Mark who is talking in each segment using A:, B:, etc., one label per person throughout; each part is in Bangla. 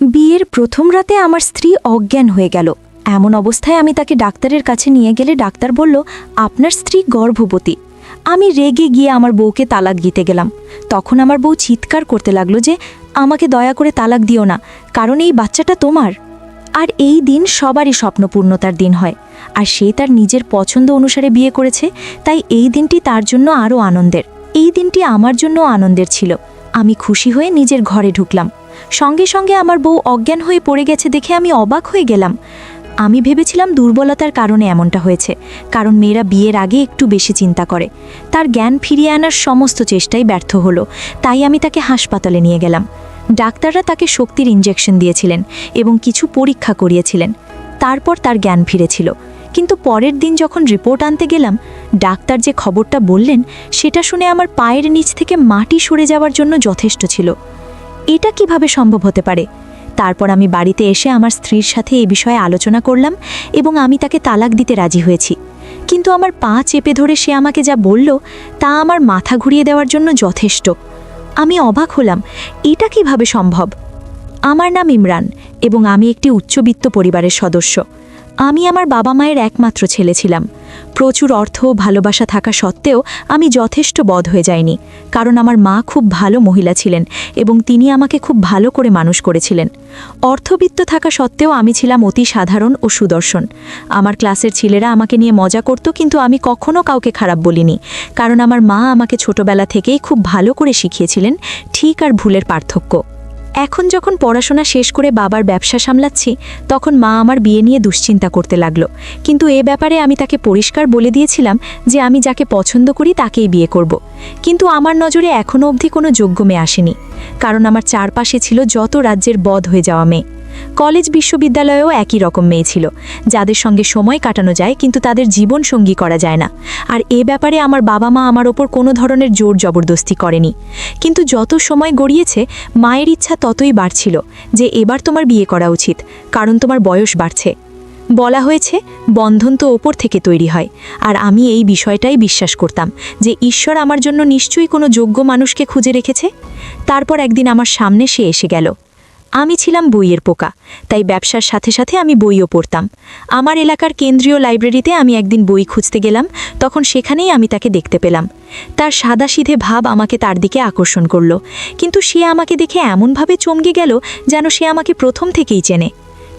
A: বিয়ের প্রথম রাতে আমার স্ত্রী অজ্ঞান হয়ে গেল। এমন অবস্থায় আমি তাকে ডাক্তারের কাছে নিয়ে গেলে ডাক্তার বলল, আপনার স্ত্রী গর্ভবতী। আমি রেগে গিয়ে আমার বউকে তালাক দিতে গেলাম। তখন আমার বউ চিৎকার করতে লাগলো যে, আমাকে দয়া করে তালাক দিও না, কারণ এই বাচ্চাটা তোমার। আর এই দিন সবারই স্বপ্নপূর্ণতার দিন হয়, আর সে তার নিজের পছন্দ অনুসারে বিয়ে করেছে, তাই এই দিনটি তার জন্য আরও আনন্দের। এই দিনটি আমার জন্য আনন্দের ছিল। আমি খুশি হয়ে নিজের ঘরে ঢুকলাম। সঙ্গে সঙ্গে আমার বউ অজ্ঞান হয়ে পড়ে গেছে দেখে আমি অবাক হয়ে গেলাম। আমি ভেবেছিলাম দুর্বলতার কারণে এমনটা হয়েছে, কারণ মেয়েরা বিয়ের আগে একটু বেশি চিন্তা করে। তার জ্ঞান ফিরিয়ে আনার সমস্ত চেষ্টাই ব্যর্থ হলো, তাই আমি তাকে হাসপাতালে নিয়ে গেলাম। ডাক্তাররা তাকে শক্তির ইঞ্জেকশন দিয়েছিলেন এবং কিছু পরীক্ষা করিয়েছিলেন। তারপর তার জ্ঞান ফিরেছিল। কিন্তু পরের দিন যখন রিপোর্ট আনতে গেলাম, ডাক্তার যে খবরটা বললেন সেটা শুনে আমার পায়ের নিচ থেকে মাটি সরে যাওয়ার জন্য যথেষ্ট ছিল। এটা কিভাবে সম্ভব হতে পারে? তারপর আমি বাড়িতে এসে আমার স্ত্রীর সাথে এ বিষয়ে আলোচনা করলাম এবং আমি তাকে তালাক দিতে রাজি হয়েছি। কিন্তু আমার পা চেপে ধরে সে আমাকে যা বলল তা আমার মাথা ঘুরিয়ে দেওয়ার জন্য যথেষ্ট। আমি অবাক হলাম, এটা কিভাবে সম্ভব? আমার নাম ইমরান এবং আমি একটি উচ্চবিত্ত পরিবারের সদস্য। আমি আমার বাবা মায়ের একমাত্র ছেলে ছিলাম। প্রচুর অর্থ ও ভালোবাসা থাকা সত্ত্বেও আমি যথেষ্ট বধ হয়ে যাইনি, কারণ আমার মা খুব ভালো মহিলা ছিলেন এবং তিনি আমাকে খুব ভালো করে মানুষ করেছিলেন। অর্থবিত্ত থাকা সত্ত্বেও আমি ছিলাম অতি সাধারণ ও সুদর্শন। আমার ক্লাসের ছেলেরা আমাকে নিয়ে মজা করত, কিন্তু আমি কখনো কাউকে খারাপ বলিনি, কারণ আমার মা আমাকে ছোটবেলা থেকেই খুব ভালো করে শিখিয়েছিলেন ঠিক আর ভুলের পার্থক্য। এখন যখন পড়াশোনা শেষ করে বাবার ব্যবসা সামলাচ্ছি, তখন মা আমার বিয়ে নিয়ে দুশ্চিন্তা করতে লাগলো। কিন্তু এ ব্যাপারে আমি তাকে পরিষ্কার বলে দিয়েছিলাম যে আমি যাকে পছন্দ করি তাকেই বিয়ে করব। কিন্তু আমার নজরে এখনও অবধি কোনো যোগ্য মেয়ে আসেনি, কারণ আমার চারপাশে ছিল যত রাজ্যের বধ হয়ে যাওয়া মেয়ে। কলেজ বিশ্ববিদ্যালয়েও একই রকম মেয়ে ছিল, যাদের সঙ্গে সময় কাটানো যায় কিন্তু তাদের জীবন সঙ্গী করা যায় না। আর এ ব্যাপারে আমার বাবা মা আমার ওপর কোনো ধরনের জোর জবরদস্তি করেনি। কিন্তু যত সময় গড়িয়েছে মায়ের ইচ্ছা ততই বাড়ছিল যে এবার তোমার বিয়ে করা উচিত, কারণ তোমার বয়স বাড়ছে। বলা হয়েছে বন্ধন তো ওপর থেকে তৈরি হয়, আর আমি এই বিষয়টাই বিশ্বাস করতাম যে ঈশ্বর আমার জন্য নিশ্চয়ই কোনো যোগ্য মানুষকে খুঁজে রেখেছে। তারপর একদিন আমার সামনে সে এসে গেল। আমি ছিলাম বইয়ের পোকা, তাই ব্যবসার সাথে সাথে আমি বইও পড়তাম। আমার এলাকার কেন্দ্রীয় লাইব্রেরিতে আমি একদিন বই খুঁজতে গেলাম, তখন সেখানেই আমি তাকে দেখতে পেলাম। তার সাদাসিধে ভাব আমাকে তার দিকে আকর্ষণ করল, কিন্তু সে আমাকে দেখে এমনভাবে চমকে গেল যেন সে আমাকে প্রথম থেকেই চেনে।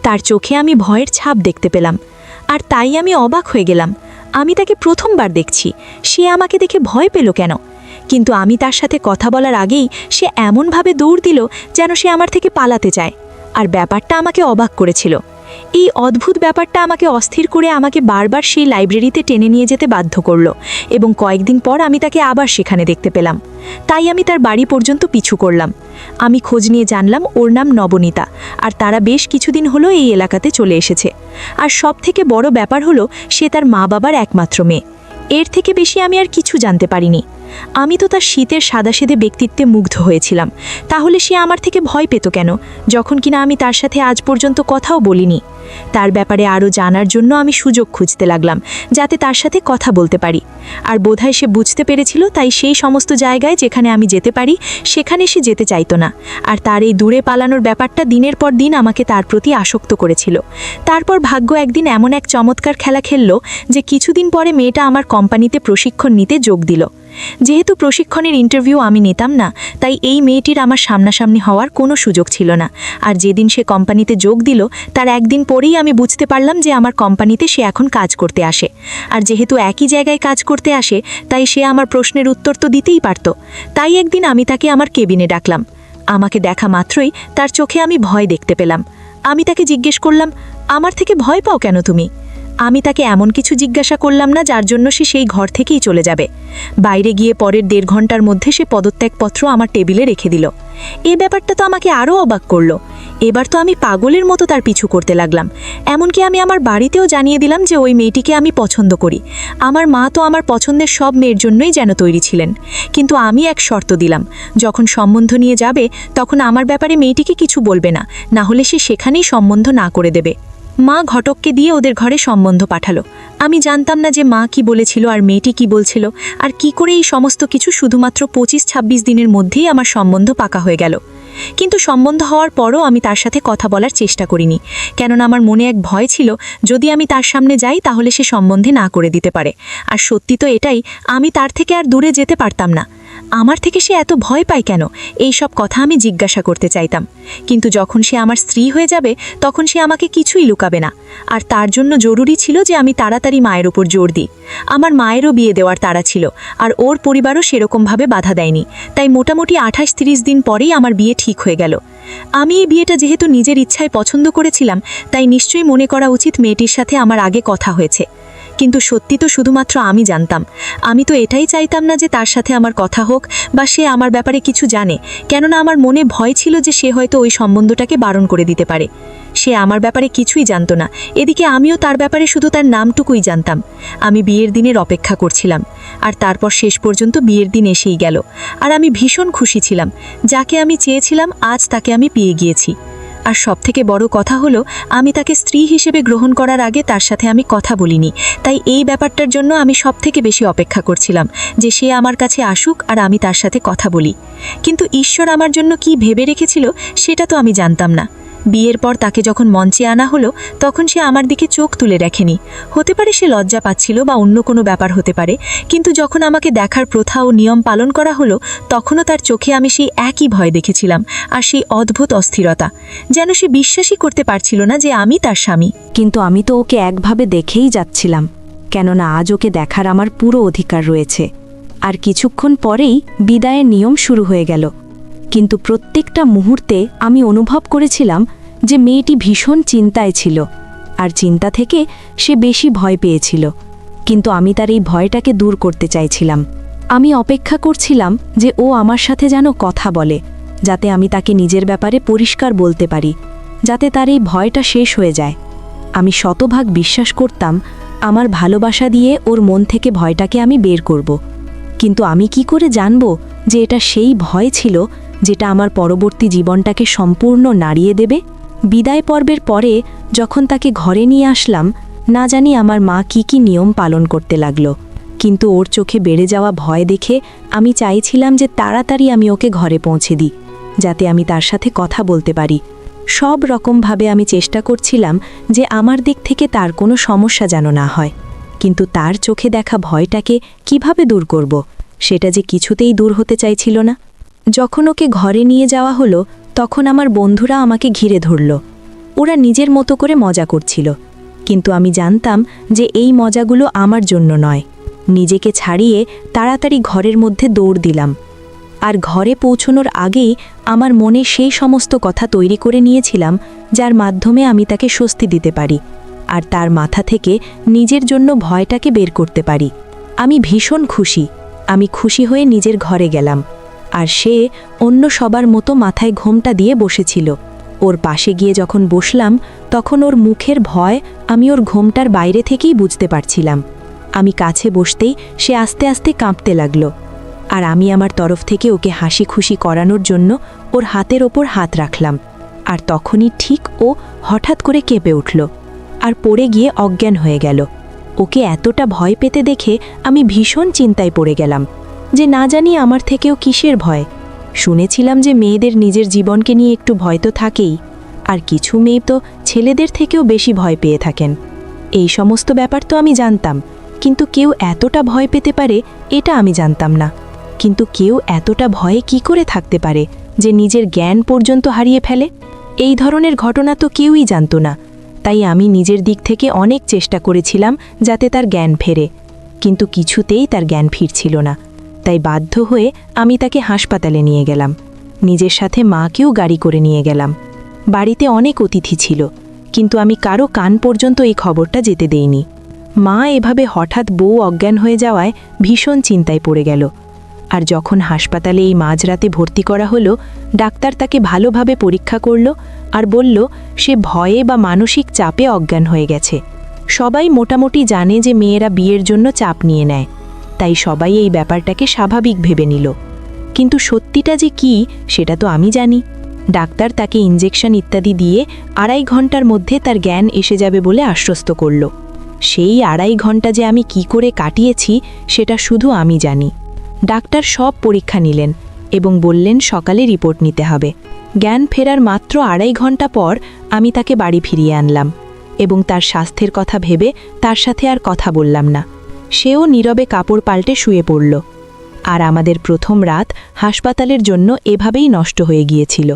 A: তার চোখে আমি ভয়ের ছাপ দেখতে পেলাম, আর তাই আমি অবাক হয়ে গেলাম। আমি তাকে প্রথমবার দেখছি, সে আমাকে দেখে ভয় পেল কেন? কিন্তু আমি তার সাথে কথা বলার আগেই সে এমনভাবে দৌড় দিল যেন সে আমার থেকে পালাতে চায়, আর ব্যাপারটা আমাকে অবাক করেছিল। এই অদ্ভুত ব্যাপারটা আমাকে অস্থির করে আমাকে বারবার সেই লাইব্রেরিতে টেনে নিয়ে যেতে বাধ্য করল, এবং কয়েকদিন পর আমি তাকে আবার সেখানে দেখতে পেলাম। তাই আমি তার বাড়ি পর্যন্ত পিছু করলাম। আমি খোঁজ নিয়ে জানলাম ওর নাম নবনীতা, আর তারা বেশ কিছুদিন হলো এই এলাকাতে চলে এসেছে। আর সবথেকে বড় ব্যাপার হলো সে তার মা বাবার একমাত্র মেয়ে। এর থেকে বেশি আমি আর কিছু জানতে পারিনি। আমি তো তার শীতের সাদাসিধে ব্যক্তিত্বে মুগ্ধ হয়েছিলাম। তাহলে সে আমার থেকে ভয় পেত কেন, যখন কিনা আমি তার সাথে আজ পর্যন্ত কথাও বলিনি? তার ব্যাপারে আরও জানার জন্য আমি সুযোগ খুঁজতে লাগলাম, যাতে তার সাথে কথা বলতে পারি। আর বোধহয় সে বুঝতে পেরেছিল, তাই সেই সমস্ত জায়গায় যেখানে আমি যেতে পারি সেখানে সে যেতে চাইতো না। আর তার এই দূরে পালানোর ব্যাপারটা দিনের পর দিন আমাকে তার প্রতি আসক্ত করেছিল। তারপর ভাগ্য একদিন এমন এক চমৎকার খেলা খেলল যে কিছুদিন পরে মেয়েটা আমার কোম্পানিতে প্রশিক্ষণ নিতে যোগ দিল। যেহেতু প্রশিক্ষণের ইন্টারভিউ আমি নিতাম না, তাই এই মেয়েটির আমার সামনাসামনি হওয়ার কোনো সুযোগ ছিল না। আর যেদিন সে কোম্পানিতে যোগ দিল তার একদিন পরেই আমি বুঝতে পারলাম যে আমার কোম্পানিতে সে এখন কাজ করতে আসে। আর যেহেতু একই জায়গায় কাজ করতে আসে, তাই সে আমার প্রশ্নের উত্তর তো দিতেই পারত। তাই একদিন আমি তাকে আমার কেবিনে ডাকলাম। আমাকে দেখা মাত্রই তার চোখে আমি ভয় দেখতে পেলাম। আমি তাকে জিজ্ঞেস করলাম, আমার থেকে ভয় পাও কেন তুমি? আমি তাকে এমন কিছু জিজ্ঞাসা করলাম না যার জন্য সে সেই ঘর থেকেই চলে যাবে। বাইরে গিয়ে পরের 1.5 ঘন্টার মধ্যে সে পদত্যাগপত্র আমার টেবিলে রেখে দিল। এই ব্যাপারটা তো আমাকে আরও অবাক করলো। এবার তো আমি পাগলের মতো তার পিছু করতে লাগলাম। এমনকি আমি আমার বাড়িতেও জানিয়ে দিলাম যে ওই মেয়েটিকে আমি পছন্দ করি। আমার মা তো আমার পছন্দের সব মেয়ের জন্যই যেন তৈরি ছিলেন, কিন্তু আমি এক শর্ত দিলাম, যখন সম্বন্ধ নিয়ে যাবে তখন আমার ব্যাপারে মেয়েটিকে কিছু বলবে না, না হলে সে সেখানেই সম্বন্ধ না করে দেবে। মা ঘটককে দিয়ে ওদের ঘরে সম্বন্ধ পাঠালো। আমি জানতাম না যে মা কি বলেছিল আর মেয়েটি কি বলছিল, আর কি করে এই সমস্ত কিছু শুধুমাত্র 25-26 দিনের মধ্যেই আমার সম্বন্ধ পাকা হয়ে গেল।
B: কিন্তু সম্বন্ধ হওয়ার পরও আমি তার সাথে কথা বলার চেষ্টা করিনি, কেননা আমার মনে এক ভয় ছিল যদি আমি তার সামনে যাই তাহলে সে সম্বন্ধে না করে দিতে পারে। আর সত্যি তো এটাই, আমি তার থেকে আর দূরে যেতে পারতাম না। আমার থেকে সে এত ভয় পায় কেন, এই সব কথা আমি জিজ্ঞাসা করতে চাইতাম। কিন্তু যখন সে আমার স্ত্রী হয়ে যাবে তখন সে আমাকে কিছুই লুকাবে না। আর তার জন্য জরুরি ছিল যে আমি তাড়াতাড়ি মায়ের ওপর জোর দিই। আমার মায়েরও বিয়ে দেওয়ার তাড়া ছিল, আর ওর পরিবারও সেরকমভাবে বাধা দেয়নি। তাই মোটামুটি 28-30 দিন পরেই আমার বিয়ে ঠিক হয়ে গেল। আমি এই বিয়েটা যেহেতু নিজের ইচ্ছায় পছন্দ করেছিলাম, তাই নিশ্চয়ই মনে করা উচিত মেয়েটির সাথে আমার আগে কথা হয়েছে। কিন্তু সত্যি তো শুধুমাত্র আমি জানতাম। আমি তো এটাই চাইতাম না যে তার সাথে আমার কথা হোক বা সে আমার ব্যাপারে কিছু জানে, কেননা আমার মনে ভয় ছিল যে সে হয়তো ওই সম্বন্ধটাকে বারণ করে দিতে পারে। সে আমার ব্যাপারে কিছুই জানতো না, এদিকে আমিও তার ব্যাপারে শুধু তার নামটুকুই জানতাম। আমি বিয়ের দিনের অপেক্ষা করছিলাম, আর তারপর শেষ পর্যন্ত বিয়ের দিন এসেই গেল। আর আমি ভীষণ খুশি ছিলাম, যাকে আমি চেয়েছিলাম আজ তাকে আমি পেয়ে গিয়েছি। আর সবথেকে বড় কথা হলো, আমি তাকে স্ত্রী হিসেবে গ্রহণ করার আগে তার সাথে আমি কথা বলিনি। তাই এই ব্যাপারটার জন্য আমি সবথেকে বেশি অপেক্ষা করছিলাম যে সে আমার কাছে আসুক আর আমি তার সাথে কথা বলি। কিন্তু ঈশ্বর আমার জন্য কি ভেবে রেখেছিল সেটা তো আমি জানতাম না। বিয়ের পর তাকে যখন মঞ্চে আনা হলো তখন সে আমার দিকে চোখ তুলে রাখেনি। হতে পারে সে লজ্জা পাচ্ছিল বা অন্য কোনো ব্যাপার হতে পারে, কিন্তু যখন আমাকে দেখার প্রথা ও নিয়ম পালন করা হলো তখনও তার চোখে আমি সেই একই ভয় দেখেছিলাম, আর সেই অদ্ভুত অস্থিরতা, যেন সে বিশ্বাসই করতে পারছিল না যে আমি তার স্বামী।
A: কিন্তু আমি তো ওকে একভাবে দেখেই যাচ্ছিলাম, কেননা আজ ওকে দেখার আমার পুরো অধিকার রয়েছে। আর কিছুক্ষণ পরেই বিদায়ের নিয়ম শুরু হয়ে গেল। কিন্তু প্রত্যেকটা মুহূর্তে আমি অনুভব করেছিলাম যে মেয়েটি ভীষণ চিন্তায় ছিল, আর চিন্তা থেকে সে বেশি ভয় পেয়েছিল। কিন্তু আমি তার এই ভয়টাকে দূর করতে চাইছিলাম। আমি অপেক্ষা করছিলাম যে ও আমার সাথে যেন কথা বলে, যাতে আমি তাকে নিজের ব্যাপারে পরিষ্কার বলতে পারি, যাতে তার এই ভয়টা শেষ হয়ে যায়। আমি শতভাগ বিশ্বাস করতাম আমার ভালোবাসা দিয়ে ওর মন থেকে ভয়টাকে আমি বের করব। কিন্তু আমি কি করে জানব যে এটা সেই ভয় ছিল যেটা আমার পরবর্তী জীবনটাকে সম্পূর্ণ নাড়িয়ে দেবে? বিদায় পর্বের পরে যখন তাকে ঘরে নিয়ে আসলাম, না জানি আমার মা কি নিয়ম পালন করতে লাগলো। কিন্তু ওর চোখে বেড়ে যাওয়া ভয় দেখে আমি চাইছিলাম যে তাড়াতাড়ি আমি ওকে ঘরে পৌঁছে দিই, যাতে আমি তার সাথে কথা বলতে পারি। সব রকমভাবে আমি চেষ্টা করছিলাম যে আমার দিক থেকে তার কোনো সমস্যা যেন না হয়। কিন্তু তার চোখে দেখা ভয়টাকে কিভাবে দূর করব, সেটা যে কিছুতেই দূর হতে চাইছিল না। যখন ওকে ঘরে নিয়ে যাওয়া হলো তখন আমার বন্ধুরা আমাকে ঘিরে ধরল। ওরা নিজের মতো করে মজা করছিল, কিন্তু আমি জানতাম যে এই মজাগুলো আমার জন্য নয়। নিজেকে ছাড়িয়ে তাড়াতাড়ি ঘরের মধ্যে দৌড় দিলাম। আর ঘরে পৌঁছনোর আগেই আমার মনে সেই সমস্ত কথা তৈরি করে নিয়েছিলাম যার মাধ্যমে আমি তাকে স্বস্তি দিতে পারি, আর তার মাথা থেকে নিজের জন্য ভয়টাকে বের করতে পারি। আমি ভীষণ খুশি। আমি খুশি হয়ে নিজের ঘরে গেলাম, আর সে অন্য সবার মতো মাথায় ঘোমটা দিয়ে বসেছিল। ওর পাশে গিয়ে যখন বসলাম তখন ওর মুখের ভয় আমি ওর ঘোমটার বাইরে থেকেই বুঝতে পারছিলাম। আমি কাছে বসতেই সে আস্তে আস্তে কাঁপতে লাগলো, আর আমি আমার তরফ থেকে ওকে হাসি খুশি করানোর জন্য ওর হাতের ওপর হাত রাখলাম। আর তখনই ঠিক ও হঠাৎ করে কেঁপে উঠল আর পড়ে গিয়ে অজ্ঞান হয়ে গেল। ওকে এতটা ভয় পেতে দেখে আমি ভীষণ চিন্তায় পড়ে গেলাম যে না জানি আমার থেকেও কিসের ভয়। শুনেছিলাম যে মেয়েদের নিজের জীবনকে নিয়ে একটু ভয় তো থাকেই, আর কিছু মেয়ে তো ছেলেদের থেকেও বেশি ভয় পেয়ে থাকেন। এই সমস্ত ব্যাপার তো আমি জানতাম, কিন্তু কেউ এতটা ভয় পেতে পারে এটা আমি জানতাম না। কিন্তু কেউ এতটা ভয়ে কি করে থাকতে পারে যে নিজের জ্ঞান পর্যন্ত হারিয়ে ফেলে? এই ধরনের ঘটনা তো কেউই জানতো না। তাই আমি নিজের দিক থেকে অনেক চেষ্টা করেছিলাম যাতে তার জ্ঞান ফেরে, কিন্তু কিছুতেই তার জ্ঞান ফিরছিল না। তাই বাধ্য হয়ে আমি তাকে হাসপাতালে নিয়ে গেলাম। নিজের সাথে মাকেও গাড়ি করে নিয়ে গেলাম। বাড়িতে অনেক অতিথি ছিল, কিন্তু আমি কারো কান পর্যন্ত এই খবরটা যেতে দেইনি। মা এভাবে হঠাৎ বউ অজ্ঞান হয়ে যাওয়ায় ভীষণ চিন্তায় পড়ে গেল। আর যখন হাসপাতালে এই মাঝরাতে ভর্তি করা হলো, ডাক্তার তাকে ভালোভাবে পরীক্ষা করল আর বলল সে ভয়ে বা মানসিক চাপে অজ্ঞান হয়ে গেছে। সবাই মোটামুটি জানে যে মেয়েরা বিয়ের জন্য চাপ নিয়ে নেয়, তাই সবাই এই ব্যাপারটাকে স্বাভাবিক ভেবে নিল। কিন্তু সত্যিটা যে কি সেটা তো আমি জানি। ডাক্তার তাকে ইনজেকশন ইত্যাদি দিয়ে 2.5 ঘন্টার মধ্যে তার জ্ঞান এসে যাবে বলে আশ্বস্ত করল। সেই 2.5 ঘন্টা যে আমি কি করে কাটিয়েছি সেটা শুধু আমি জানি। ডাক্তার সব পরীক্ষা নিলেন,
B: এবং বললেন সকালে রিপোর্ট নিতে হবে। জ্ঞান ফেরার মাত্র 2.5 ঘন্টা পর আমি তাকে বাড়ি ফিরিয়ে আনলাম এবং তার স্বাস্থ্যের কথা ভেবে তার সাথে আর কথা বললাম না। সেও নীরবে কাপড় পাল্টে শুয়ে পড়ল। আর আমাদের প্রথম রাত হাসপাতালের জন্য এভাবেই নষ্ট হয়ে গিয়েছিল।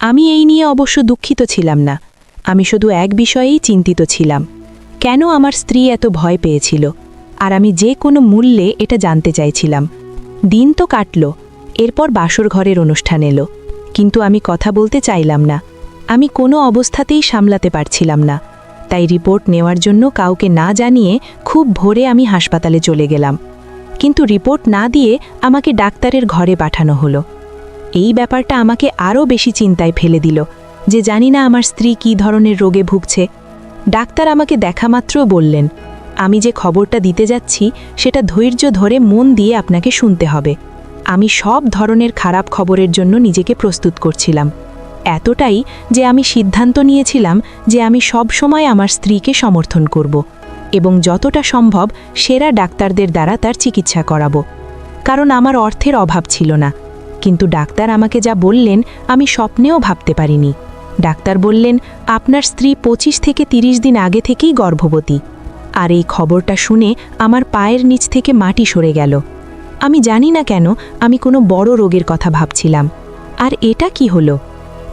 B: আমি এই নিয়ে অবশ্য দুঃখিত ছিলাম না। আমি শুধু এক বিষয়েই চিন্তিত ছিলাম, কেন আমার স্ত্রী এত ভয় পেয়েছিল, আর আমি যে কোনো মূল্যে এটা জানতে চাইছিলাম। দিন তো কাটল, এরপর বাসর ঘরের অনুষ্ঠান এলো, কিন্তু আমি কথা বলতে চাইলাম না। আমি কোনো অবস্থাতেই সামলাতে পারছিলাম না। তাই রিপোর্ট নেওয়ার জন্য কাউকে না জানিয়ে খুব ভোরে আমি হাসপাতালে চলে গেলাম। কিন্তু রিপোর্ট না দিয়ে আমাকে ডাক্তারের ঘরে পাঠানো হলো। এই ব্যাপারটা আমাকে আরও বেশি চিন্তায় ফেলে দিল যে জানি না আমার স্ত্রী কী ধরনের রোগে ভুগছে। ডাক্তার আমাকে দেখামাত্র বললেন, আমি যে খবরটা দিতে যাচ্ছি সেটা ধৈর্য ধরে মন দিয়ে আপনাকে শুনতে হবে। আমি সব ধরনের খারাপ খবরের জন্য নিজেকে প্রস্তুত করছিলাম, এতটাই যে আমি সিদ্ধান্ত নিয়েছিলাম যে আমি সব সময় আমার স্ত্রীকে সমর্থন করব এবং যতটা সম্ভব সেরা ডাক্তারদের দ্বারা তার চিকিৎসা করাবো, কারণ আমার অর্থের অভাব ছিল না। কিন্তু ডাক্তার আমাকে যা বললেন আমি স্বপ্নেও ভাবতে পারিনি। ডাক্তার বললেন, আপনার স্ত্রী 25 থেকে 30 দিন আগে থেকেই গর্ভবতী। আর এই খবরটা শুনে আমার পায়ের নিচ থেকে মাটি সরে গেল। আমি জানি না কেন আমি কোনো বড় রোগের কথা ভাবছিলাম। আর এটা কি হলো?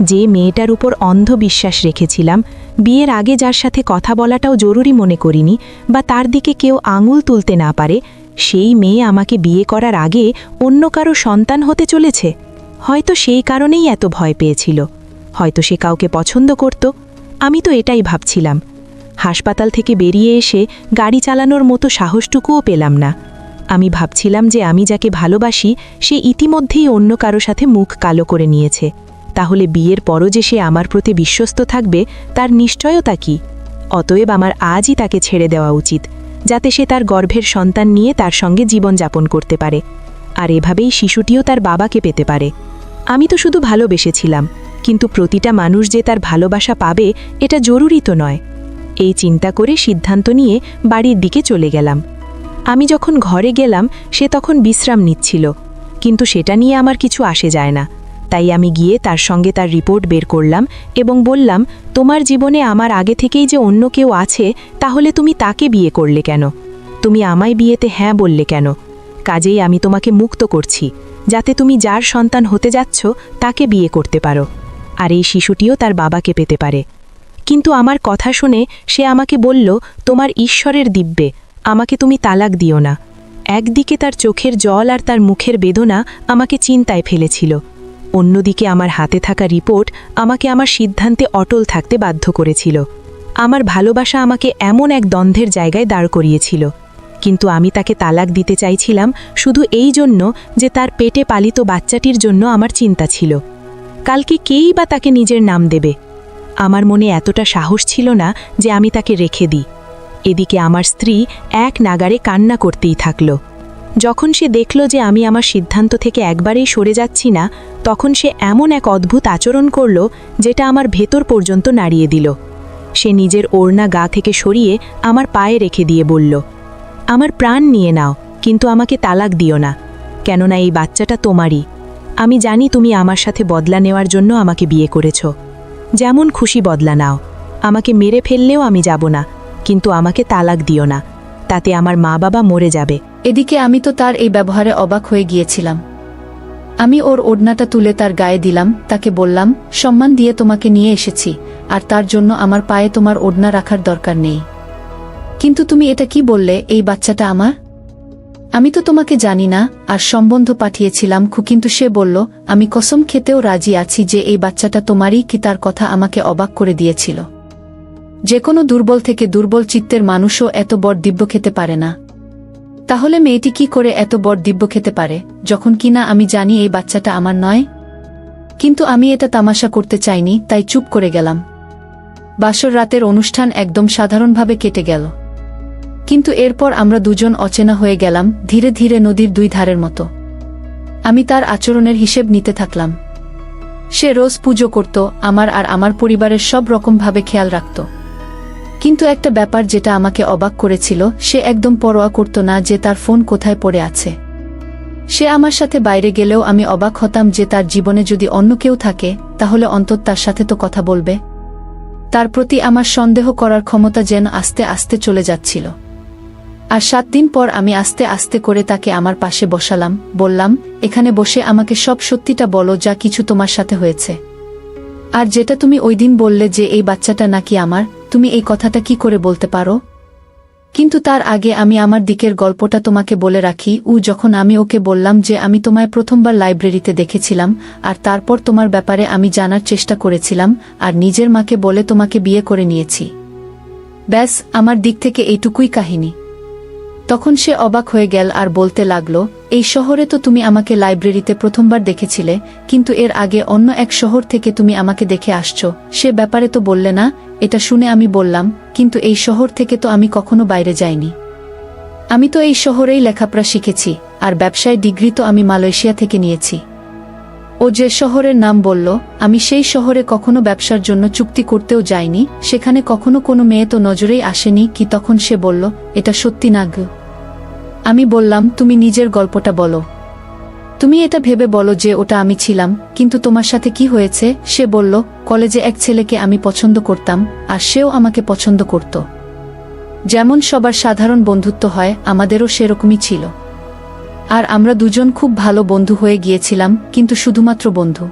B: যে মেয়েটার উপর অন্ধ বিশ্বাস রেখেছিলাম, বিয়ের আগে যার সাথে কথা বলাটাও জরুরি মনে করিনি বা তার দিকে কেউ আঙুল তুলতে না পারে, সেই মেয়ে আমাকে বিয়ে করার আগে অন্য কারো সন্তান হতে চলেছে। হয়তো সেই কারণেই এত ভয় পেয়েছিল, হয়তো সে কাউকে পছন্দ করত। আমি তো এটাই ভাবছিলাম। হাসপাতাল থেকে বেরিয়ে এসে গাড়ি চালানোর মতো সাহসটুকুও পেলাম না। আমি ভাবছিলাম যে আমি যাকে ভালোবাসি সে ইতিমধ্যেই অন্য কারো সাথে মুখ কালো করে নিয়েছে। তাহলে বিয়ের পরও যে সে আমার প্রতি বিশ্বস্ত থাকবে তার নিশ্চয়তা কি? অতএব আমার আজই তাকে ছেড়ে দেওয়া উচিত, যাতে সে তার গর্ভের সন্তান নিয়ে তার সঙ্গে জীবনযাপন করতে পারে, আর এভাবেই শিশুটিও তার বাবাকে পেতে পারে। আমি তো শুধু ভালোবেসেছিলাম, কিন্তু প্রতিটা মানুষ যে তার ভালোবাসা পাবে এটা জরুরি তো নয়। এই চিন্তা করে সিদ্ধান্ত নিয়ে বাড়ির দিকে চলে গেলাম। আমি যখন ঘরে গেলাম সে তখন বিশ্রাম নিচ্ছিল, কিন্তু সেটা নিয়ে আমার কিছু আসে যায় না। তাই আমি গিয়ে তার সঙ্গে তার রিপোর্ট বের করলাম এবং বললাম, তোমার জীবনে আমার আগে থেকেই যে অন্য কেউ আছে, তাহলে তুমি তাকে বিয়ে করলে কেন? তুমি আমায় বিয়েতে হ্যাঁ বললে কেন? কাজেই আমি তোমাকে মুক্ত করছি, যাতে তুমি যার সন্তান হতে যাচ্ছ তাকে বিয়ে করতে পারো, আর এই শিশুটিও তার বাবাকে পেতে পারে। কিন্তু আমার কথা শুনে সে আমাকে বলল, তোমার ঈশ্বরের দিব্যে আমাকে তুমি তালাক দিও না। একদিকে তার চোখের জল আর তার মুখের বেদনা আমাকে চিন্তায় ফেলেছিল, অন্যদিকে আমার হাতে থাকা রিপোর্ট আমাকে আমার সিদ্ধান্তে অটল থাকতে বাধ্য করেছিল। আমার ভালোবাসা আমাকে এমন এক দ্বন্দ্বের জায়গায় দাঁড় করিয়েছিল, কিন্তু আমি তাকে তালাক দিতে চাইছিলাম শুধু এই জন্য যে তার পেটে পালিত বাচ্চাটির জন্য আমার চিন্তা ছিল। কালকে কেই বা তাকে নিজের নাম দেবে? আমার মনে এতটা সাহস ছিল না যে আমি তাকে রেখে দিই। এদিকে আমার স্ত্রী এক নাগাড়ে কান্না করতেই থাকল। যখন সে দেখল যে আমি আমার সিদ্ধান্ত থেকে একবারেই সরে যাচ্ছি না, তখন সে এমন এক অদ্ভুত আচরণ করল যেটা আমার ভেতর পর্যন্ত নাড়িয়ে দিল। সে নিজের ওড়না গা থেকে সরিয়ে আমার পায়ে রেখে দিয়ে বলল, আমার প্রাণ নিয়ে নাও, কিন্তু আমাকে তালাক দিও না, কেননা এই বাচ্চাটা তোমারই। আমি জানি তুমি আমার সাথে বদলা নেওয়ার জন্য আমাকে বিয়ে করেছ। যেমন খুশি বদলা নাও, আমাকে মেরে ফেললেও আমি যাব না, কিন্তু আমাকে তালাক দিও না, তাতে আমার মা বাবা মরে যাবে।
C: এদিকে আমি তো তার এই ব্যবহারে অবাক হয়ে গিয়েছিলাম। আমি ওর ওড়নাটা তুলে তার গায়ে দিলাম, তাকে বললাম, সম্মান দিয়ে তোমাকে নিয়ে এসেছি, আর তার জন্য আমার পায়ে তোমার ওড়না রাখার দরকার নেই। কিন্তু তুমি এটা কি বললে, এই বাচ্চাটা আমার? আমি তো তোমাকে জানি না, আর সম্বন্ধ পাঠিয়েছিলাম কিন্তু সে বলল, আমি কসম খেতেও রাজি আছি যে এই বাচ্চাটা তোমারই। কি তার কথা আমাকে অবাক করে দিয়েছিল। যে কোনো দুর্বল থেকে দুর্বল চিত্তের মানুষও এত বড় দিব্য খেতে পারে না। তাহলে মেয়েটি কি করে এত বড় দিব্য খেতে পারে, যখন কিনা আমি জানি এই বাচ্চাটা আমার নয়? কিন্তু আমি এটা তামাশা করতে চাইনি, তাই চুপ করে গেলাম। বাসর রাতের অনুষ্ঠান একদম সাধারণভাবে কেটে গেল, কিন্তু এরপর আমরা দুজন অচেনা হয়ে গেলাম, ধীরে ধীরে নদীর দুই ধারের মতো। আমি তার আচরণের হিসেব নিতে থাকলাম। সে রোজ পুজো করত, আমার আর আমার পরিবারের সব রকমভাবে খেয়াল রাখত। কিন্তু একটা ব্যাপার যেটা আমাকে অবাক করেছিল, সে একদম পরোয়া করত না যে তার ফোন কোথায় পড়ে আছে। সে আমার সাথে বাইরে গেলেও আমি অবাক হতাম যে তার জীবনে যদি অন্য কেউ থাকে তাহলে অন্তত তার সাথে তো কথা বলবে। তার প্রতি আমার সন্দেহ করার ক্ষমতা যেন আস্তে আস্তে চলে যাচ্ছিল। আর 7 দিন পর আমি আস্তে আস্তে করে তাকে আমার পাশে বসালাম, বললাম, এখানে বসে আমাকে সব সত্যিটা বলো, যা কিছু তোমার সাথে হয়েছে। আর যেটা তুমি ওই দিন বললে যে এই বাচ্চাটা নাকি আমার, তুমি এই কথাটা কি করে বলতে পারো? কিন্তু তার আগে আমি আমার দিকের গল্পটা তোমাকে বলে রাখি। যখন আমি ওকে বললাম যে আমি তোমায় প্রথমবার লাইব্রেরিতে দেখেছিলাম, আর তারপর তোমার ব্যাপারে আমি জানার চেষ্টা করেছিলাম, আর নিজের মাকে বলে তোমাকে বিয়ে করে নিয়েছি। ব্যাস, আমার দিক থেকে এইটুকুই কাহিনী। তখন সে অবাক হয়ে গেল আর বলতে লাগল, এই শহরে তো তুমি আমাকে লাইব্রেরিতে প্রথমবার দেখেছিলে, কিন্তু এর আগে অন্য এক শহর থেকে তুমি আমাকে দেখে আসছো, সে ব্যাপারে তো বললে না। এটা শুনে আমি বললাম, কিন্তু এই শহর থেকে তো আমি কখনো বাইরে যাইনি। আমি তো এই শহরেই লেখাপড়া শিখেছি, আর ব্যবসায় ডিগ্রি তো আমি মালয়েশিয়া থেকে নিয়েছি। ও যে শহরের নাম বলল, আমি সেই শহরে কখনো ব্যবসার জন্য চুক্তি করতেও যাইনি, সেখানে কখনো কোনো মেয়ে তো নজরেই আসেনি কি। তখন সে বলল, এটা সত্যি না গো? আমি বললাম, তুমি নিজের গল্পটা বলো। তুমি এটা ভেবে বলো যে ওটা আমি ছিলাম, কিন্তু তোমার সাথে কি হয়েছে? সে বলল, কলেজে এক ছেলেকে আমি পছন্দ করতাম, আর সেও আমাকে পছন্দ করত। যেমন সবার সাধারণ বন্ধুত্ব হয়, আমাদেরও সেরকমই ছিল। আর আমরা দুজন খুব ভালো বন্ধু হয়ে গিয়েছিলাম, কিন্তু শুধুমাত্র বন্ধু।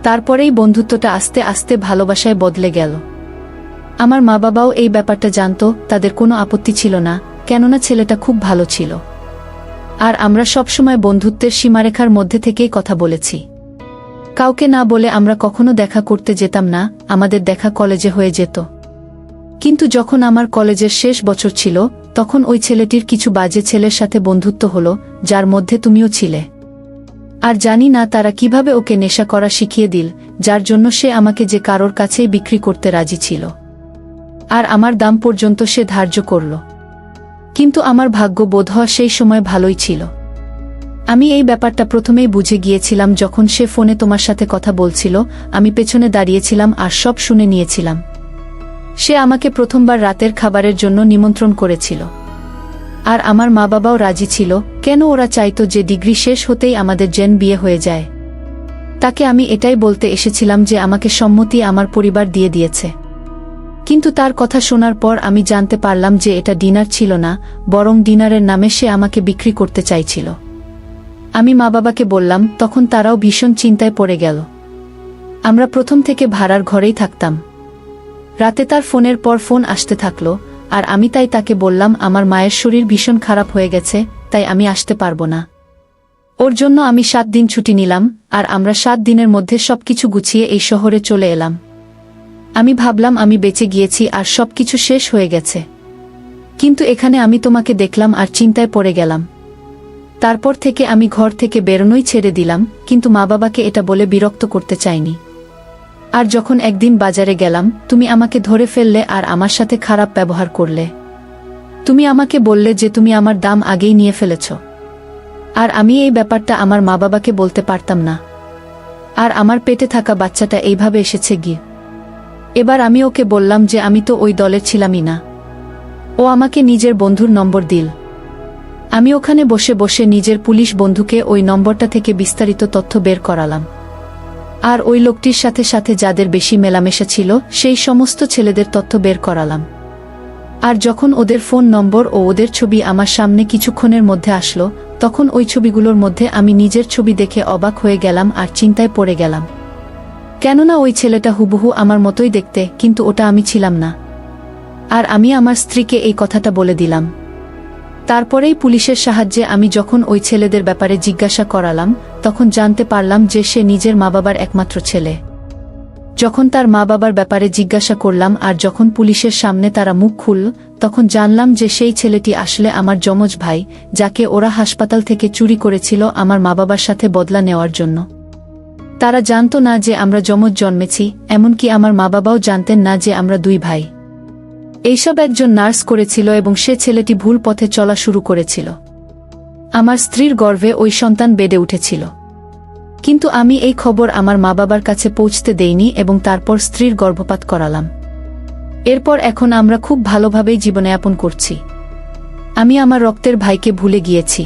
C: তারপরেই বন্ধুত্বটা আস্তে আস্তে ভালোবাসায় বদলে গেল। আমার মা বাবাও এই ব্যাপারটা জানতো, তাদের কোনো আপত্তি ছিল না, কেননা ছেলেটা খুব ভালো ছিল। আর আমরা সবসময় বন্ধুত্বের সীমারেখার মধ্যে থেকেই কথা বলেছি। কাউকে না বলে আমরা কখনো দেখা করতে যেতাম না, আমাদের দেখা কলেজে হয়ে যেত। কিন্তু যখন আমার কলেজের শেষ বছর ছিল, তখন ওই ছেলেটির কিছু বাজে ছেলের সাথে বন্ধুত্ব হলো, যার মধ্যে তুমিও ছিলে। আর জানি না তারা কিভাবে ওকে নেশা করা শিখিয়ে দিল, যার জন্য সে আমাকে যে কারোর কাছেই বিক্রি করতে রাজি ছিল। আর আমার দাম পর্যন্ত সে ধার্য করল। কিন্তু আমার ভাগ্য বোধহয় সেই সময় ভালোই ছিল। আমি এই ব্যাপারটা প্রথমেই বুঝে গিয়েছিলাম যখন সে ফোনে তোমার সাথে কথা বলছিল। আমি পেছনে দাঁড়িয়েছিলাম আর সব শুনে নিয়েছিলাম। সে আমাকে প্রথমবার রাতের খাবারের জন্য নিমন্ত্রণ করেছিল। আর আমার মা বাবাও রাজি ছিল, কেন ওরা চাইতো যে ডিগ্রি শেষ হতেই আমাদের জেন বিয়ে হয়ে যায়। তাকে আমি এটাই বলতে এসেছিলাম যে আমাকে সম্মতি আমার পরিবার দিয়ে দিয়েছে। কিন্তু তার কথা শোনার পর আমি জানতে পারলাম যে এটা ডিনার ছিল না, বরং ডিনারের নামে সে আমাকে বিক্রি করতে চাইছিল। আমি মা বাবাকে বললাম, তখন তারাও ভীষণ চিন্তায় পড়ে গেল। আমরা প্রথম থেকে ভাড়ার ঘরেই থাকতাম। রাতে তার ফোনের পর ফোন আসতে থাকলো, আর আমি তাই তাকে বললাম আমার মায়ের শরীর ভীষণ খারাপ হয়ে গেছে, তাই আমি আসতে পারবো না। ওর জন্য আমি 7 দিন ছুটি নিলাম, আর আমরা 7 দিনের মধ্যে সবকিছু গুছিয়ে এই শহরে চলে এলাম। আমি ভাবলাম আমি বেঁচে গিয়েছি আর সবকিছু শেষ হয়ে গেছে। কিন্তু এখানে আমি তোমাকে দেখলাম আর চিন্তায় পড়ে গেলাম। তারপর থেকে আমি ঘর থেকে বেরোনোই ছেড়ে দিলাম, কিন্তু মা বাবাকে এটা বলে বিরক্ত করতে চাইনি। আর যখন একদিন বাজারে গেলাম, তুমি আমাকে ধরে ফেললে আর আমার সাথে খারাপ ব্যবহার করলে। তুমি আমাকে বললে যে তুমি আমার দাম আগেই নিয়ে ফেলেছ। আর আমি এই ব্যাপারটা আমার মা বাবাকে বলতে পারতাম না। আর আমার পেটে থাকা বাচ্চাটা এইভাবে এসেছে গিয়ে। এবার আমি ওকে বললাম যে আমি তো ওই দলের ছিলামই না। ও আমাকে নিজের বন্ধুর নম্বর দিল। আমি ওখানে বসে বসে নিজের পুলিশ বন্ধুকে ওই নম্বরটা থেকে বিস্তারিত তথ্য বের করালাম। আর ওই লোকটির সাথে সাথে যাদের বেশি মেলামেশা ছিল সেই সমস্ত ছেলেদের তথ্য বের করালাম। আর যখন ওদের ফোন নম্বর ও ওদের ছবি আমার সামনে কিছুক্ষণের মধ্যে আসলো, তখন ওই ছবিগুলোর মধ্যে আমি নিজের ছবি দেখে অবাক হয়ে গেলাম আর চিন্তায় পড়ে গেলাম। কেননা ওই ছেলেটা হুবহু আমার মতোই দেখতে, কিন্তু ওটা আমি ছিলাম না। আর আমি আমার স্ত্রীকে এই কথাটা বলে দিলাম। তারপরেই পুলিশের সাহায্যে আমি যখন ওই ছেলেদের ব্যাপারে জিজ্ঞাসা করালাম, তখন জানতে পারলাম যে সে নিজের মা বাবার একমাত্র ছেলে। যখন তার মা বাবার ব্যাপারে জিজ্ঞাসা করলাম আর যখন পুলিশের সামনে তারা মুখ খুলল, তখন জানলাম যে সেই ছেলেটি আসলে আমার যমজ ভাই, যাকে ওরা হাসপাতাল থেকে চুরি করেছিল আমার মা বাবার সাথে বদলা নেওয়ার জন্য। তারা জানতো না যে আমরা যমজ জন্মেছি, এমনকি আমার মা বাবাও জানতেন না যে আমরা 2 ভাই। এইসব একজন নার্স করেছিল এবং সে ছেলেটি ভুল পথে চলা শুরু করেছিল। আমার স্ত্রীর গর্ভে ওই সন্তান বেড়ে উঠেছিল। কিন্তু আমি এই খবর আমার মা বাবার কাছে পৌঁছতে দেইনি এবং তারপর স্ত্রীর গর্ভপাত করালাম। এরপর এখন আমরা খুব ভালোভাবেই জীবনযাপন করছি। আমি আমার রক্তের ভাইকে ভুলে গিয়েছি।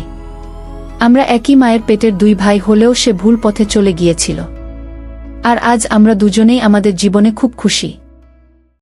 C: আমরা একই মায়ের পেটের দুই ভাই হলেও সে ভুল পথে চলে গিয়েছিল। আর আজ আমরা দুজনেই আমাদের জীবনে খুব খুশি।